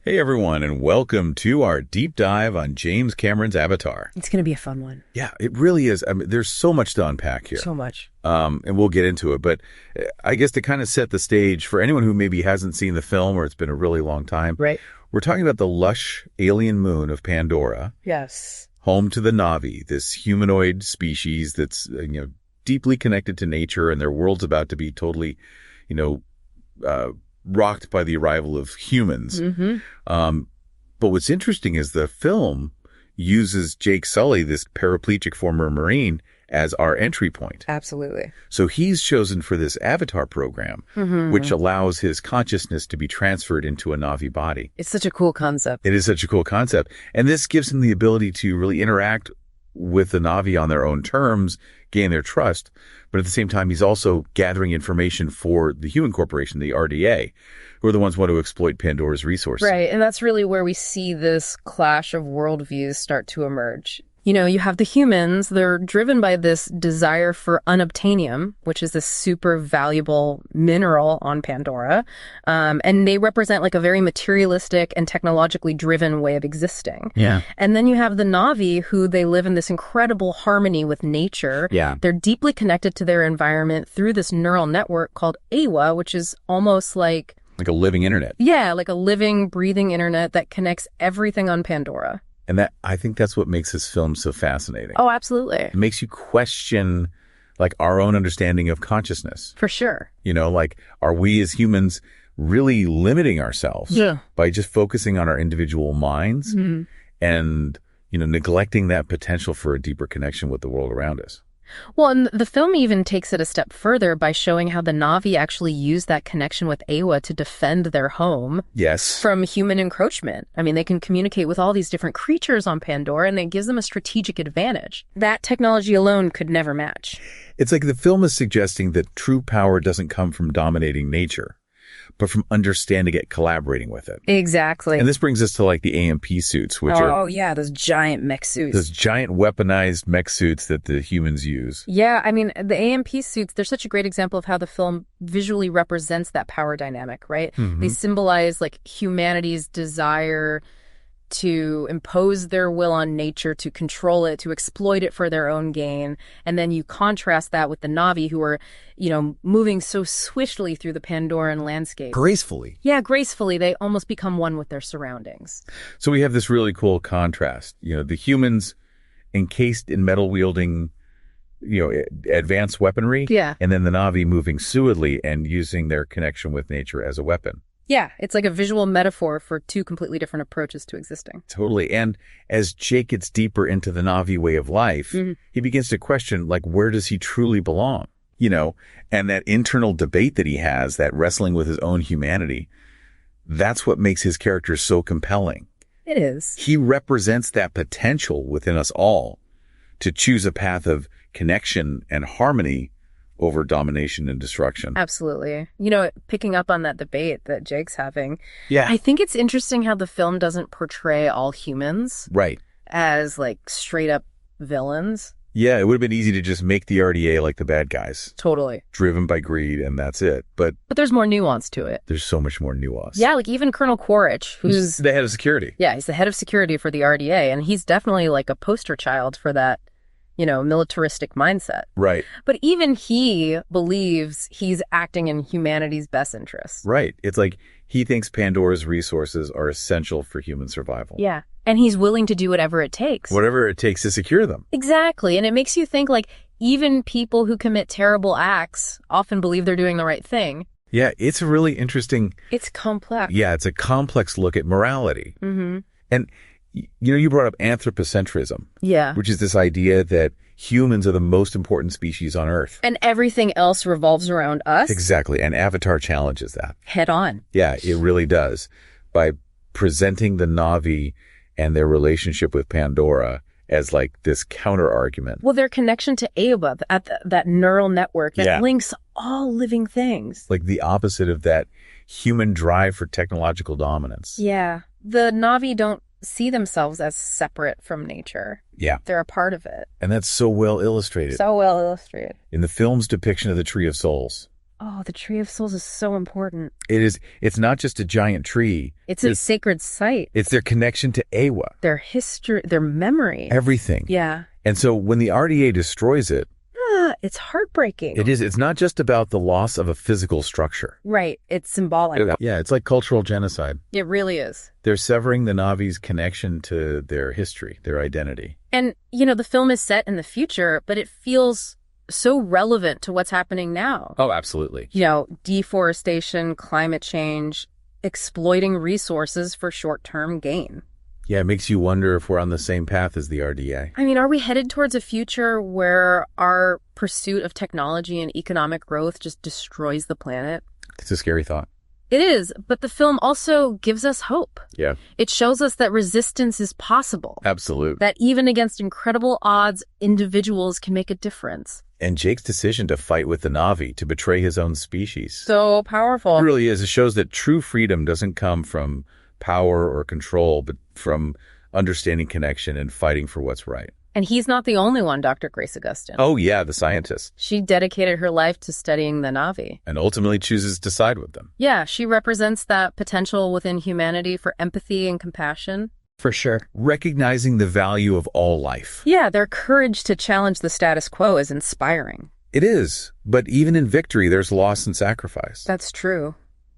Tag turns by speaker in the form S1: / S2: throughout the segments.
S1: Hey everyone, and welcome to our deep dive on James Cameron's Avatar.
S2: It's going to be a fun one.
S1: Yeah, it really is. I mean, there's so much to unpack here.
S2: So much.
S1: And we'll get into it. But I guess to kind of set the stage for anyone who maybe hasn't seen the film or it's been a really long time,
S2: Right.
S1: we're talking about the lush alien moon of Pandora,
S2: Yes.
S1: home to the Na'vi, this humanoid species that's deeply connected to nature, and their world's about to be totally, rocked by the arrival of humans.
S2: Mm-hmm.
S1: But what's interesting is the film uses Jake Sully, this paraplegic former Marine, as our entry point.
S2: Absolutely.
S1: So he's chosen for this Avatar program, which allows his consciousness to be transferred into a Na'vi body.
S2: It's such a cool concept.
S1: It is such a cool concept. And this gives him the ability to really interact with the Na'vi on their own terms, gain their trust. But at the same time, he's also gathering information for the human corporation, the RDA, who are the ones who want to exploit Pandora's resources.
S2: Right. And that's really where we see this clash of worldviews start to emerge. You know, you have the humans, they're driven by this desire for unobtainium, which is this super valuable mineral on Pandora. And they represent like a very materialistic and technologically driven way of existing.
S1: Yeah.
S2: And then you have the Na'vi, who they live in this incredible harmony with nature.
S1: Yeah.
S2: They're deeply connected to their environment through this neural network called AWA, which is almost like
S1: a living internet.
S2: Yeah, like a living, breathing internet that connects everything on Pandora.
S1: And I think that's what makes this film so fascinating.
S2: Oh, absolutely.
S1: It makes you question like our own understanding of consciousness.
S2: For sure.
S1: Are we as humans really limiting ourselves
S2: Yeah.
S1: by just focusing on our individual minds and, neglecting that potential for a deeper connection with the world around us?
S2: Well, and the film even takes it a step further by showing how the Na'vi actually use that connection with AWA to defend their home
S1: Yes.
S2: from human encroachment. I mean, they can communicate with all these different creatures on Pandora, and it gives them a strategic advantage. That technology alone could never match.
S1: It's like the film is suggesting that true power doesn't come from dominating nature, but from understanding it, collaborating with it.
S2: Exactly.
S1: And this brings us to like the AMP suits, which are
S2: yeah, those giant mech suits.
S1: those giant weaponized mech suits that the humans use.
S2: Yeah, I mean, the AMP suits, they're such a great example of how the film visually represents that power dynamic, right? They symbolize like humanity's desire to impose their will on nature, to control it, to exploit it for their own gain. And then you contrast that with the Na'vi, who are, moving so swiftly through the Pandoran landscape.
S1: Gracefully.
S2: Yeah, gracefully. They almost become one with their surroundings.
S1: So we have this really cool contrast. The humans encased in metal-wielding, advanced weaponry.
S2: Yeah.
S1: And then the Na'vi moving fluidly and using their connection with nature as a weapon.
S2: Yeah, it's like a visual metaphor for two completely different approaches to existing.
S1: Totally. And as Jake gets deeper into the Na'vi way of life, he begins to question, like, where does he truly belong? And that internal debate that he has, that wrestling with his own humanity, that's what makes his character so compelling.
S2: It is.
S1: He represents that potential within us all to choose a path of connection and harmony over domination and destruction.
S2: Absolutely. Picking up on that debate that Jake's having,
S1: Yeah.
S2: I think it's interesting how the film doesn't portray all humans
S1: Right.
S2: as like straight up villains.
S1: Yeah, it would have been easy to just make the RDA like the bad guys,
S2: Totally.
S1: driven by greed, and that's it. But
S2: But there's more nuance to it.
S1: there's so much more nuance.
S2: Yeah, like even Colonel Quaritch, who's,
S1: the head of security.
S2: yeah, he's the head of security for the RDA, and he's definitely like a poster child for that, militaristic mindset.
S1: Right.
S2: But even he believes he's acting in humanity's best interests.
S1: Right. It's like he thinks Pandora's resources are essential for human survival.
S2: Yeah. And he's willing to do whatever it takes.
S1: Whatever it takes to secure them.
S2: Exactly. And it makes you think like even people who commit terrible acts often believe they're doing the right thing.
S1: Yeah, it's a really interesting...
S2: It's complex.
S1: Yeah, it's a complex look at morality.
S2: Mm-hmm.
S1: And, you brought up anthropocentrism.
S2: Yeah.
S1: Which is this idea that humans are the most important species on Earth.
S2: And everything else revolves around us.
S1: Exactly. And Avatar challenges that.
S2: Head on.
S1: Yeah, it really does. By presenting the Na'vi and their relationship with Pandora as like this counter argument.
S2: Well, their connection to AWA, that neural network that
S1: Yeah.
S2: links all living things.
S1: Like the opposite of that human drive for technological dominance.
S2: Yeah. The Na'vi don't see themselves as separate from nature.
S1: Yeah.
S2: They're a part of it.
S1: And that's so well illustrated
S2: So well illustrated.
S1: in the film's depiction of the Tree of Souls.
S2: Oh, the Tree of Souls is so important.
S1: It is. It's not just a giant tree.
S2: It's a sacred site.
S1: It's their connection to Awa.
S2: Their history, their memory.
S1: Everything.
S2: Yeah.
S1: And so when the RDA destroys it,
S2: it's heartbreaking.
S1: it is. It's not just about the loss of a physical structure.
S2: Right. It's symbolic.
S1: Yeah, it's like cultural genocide.
S2: It really is.
S1: They're severing the Na'vi's connection to their history, their identity.
S2: And, you know, the film is set in the future, but it feels so relevant to what's happening now.
S1: Oh, absolutely.
S2: You know, deforestation, climate change, exploiting resources for short-term gain.
S1: Yeah, it makes you wonder if we're on the same path as the RDA.
S2: I mean, are we headed towards a future where our pursuit of technology and economic growth just destroys the planet?
S1: It's a scary thought.
S2: It is, but the film also gives us hope.
S1: Yeah.
S2: It shows us that resistance is possible.
S1: Absolutely.
S2: That even against incredible odds, individuals can make a difference.
S1: And Jake's decision to fight with the Na'vi, to betray his own species.
S2: So powerful.
S1: It really is. It shows that true freedom doesn't come from power or control, but from understanding connection and fighting for what's right.
S2: And he's not the only one, Dr. Grace Augustin.
S1: Oh, yeah, the scientist.
S2: She dedicated her life to studying the Na'vi.
S1: And ultimately chooses to side with them.
S2: Yeah, she represents that potential within humanity for empathy and compassion.
S1: For sure. Recognizing the value of all life.
S2: Yeah, their courage to challenge the status quo is inspiring.
S1: It is. But even in victory, there's loss and sacrifice.
S2: That's true.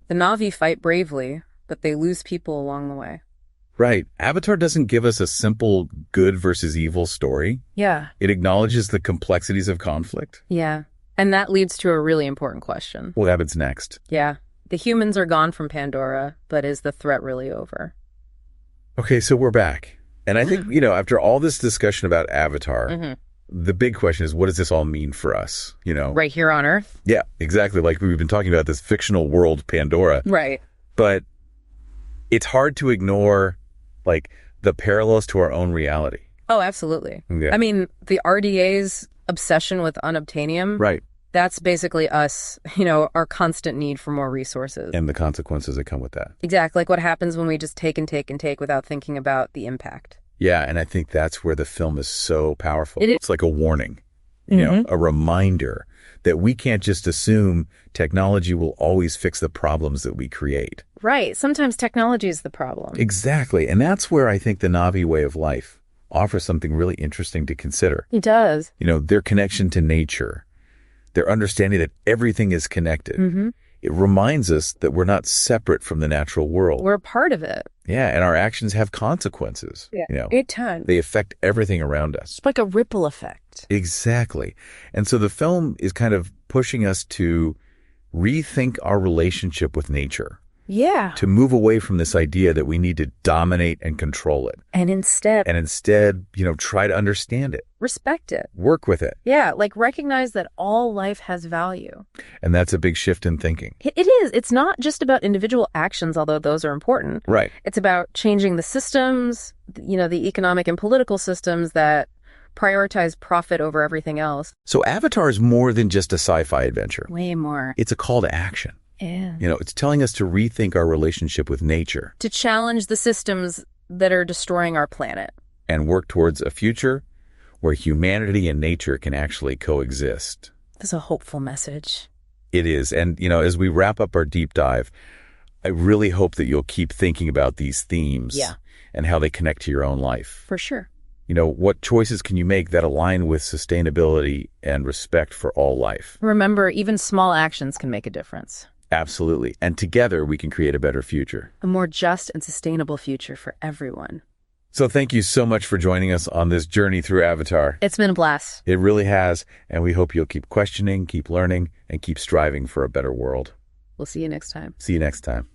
S2: The Na'vi fight bravely, but they lose people along the way.
S1: Right. Avatar doesn't give us a simple good versus evil story.
S2: Yeah.
S1: It acknowledges the complexities of conflict.
S2: Yeah. And that leads to a really important question.
S1: What happens next?
S2: Yeah. The humans are gone from Pandora, but is the threat really over?
S1: Okay, so we're back. And I think, after all this discussion about Avatar, the big question is, what does this all mean for us?
S2: Right here on Earth?
S1: Yeah, exactly. Like we've been talking about this fictional world, Pandora.
S2: Right.
S1: But it's hard to ignore, the parallels to our own reality.
S2: Oh, absolutely.
S1: Yeah.
S2: I mean, the RDA's obsession with unobtainium.
S1: Right.
S2: That's basically us, our constant need for more resources.
S1: And the consequences that come with that.
S2: Exactly. Like what happens when we just take and take and take without thinking about the impact.
S1: Yeah, and I think that's where the film is so powerful.
S2: It is.
S1: It's like a warning, a reminder that we can't just assume technology will always fix the problems that we create.
S2: Right. Sometimes technology is the problem.
S1: Exactly. And that's where I think the Na'vi way of life offers something really interesting to consider.
S2: It does.
S1: Their connection to nature, their understanding that everything is connected. It reminds us that we're not separate from the natural world.
S2: We're a part of it.
S1: Yeah, and our actions have consequences.
S2: Yeah, a ton.
S1: They affect everything around us.
S2: It's like a ripple effect.
S1: Exactly. And so the film is kind of pushing us to rethink our relationship with nature.
S2: Yeah.
S1: To move away from this idea that we need to dominate and control it.
S2: And instead,
S1: try to understand it.
S2: Respect it.
S1: Work with it.
S2: Yeah, recognize that all life has value.
S1: And that's a big shift in thinking.
S2: It is. It's not just about individual actions, although those are important.
S1: Right.
S2: It's about changing the systems, the economic and political systems that prioritize profit over everything else.
S1: So Avatar is more than just a sci-fi adventure.
S2: Way more.
S1: It's a call to action.
S2: Yeah.
S1: It's telling us to rethink our relationship with nature.
S2: To challenge the systems that are destroying our planet.
S1: And work towards a future where humanity and nature can actually coexist.
S2: That's a hopeful message.
S1: It is. And, as we wrap up our deep dive, I really hope that you'll keep thinking about these themes.
S2: Yeah.
S1: And how they connect to your own life.
S2: For sure.
S1: What choices can you make that align with sustainability and respect for all life?
S2: Remember, even small actions can make a difference.
S1: Absolutely. And together we can create a better future.
S2: A more just and sustainable future for everyone.
S1: So thank you so much for joining us on this journey through Avatar.
S2: It's been a blast.
S1: It really has. And we hope you'll keep questioning, keep learning, and keep striving for a better world.
S2: We'll see you next time.
S1: See you next time.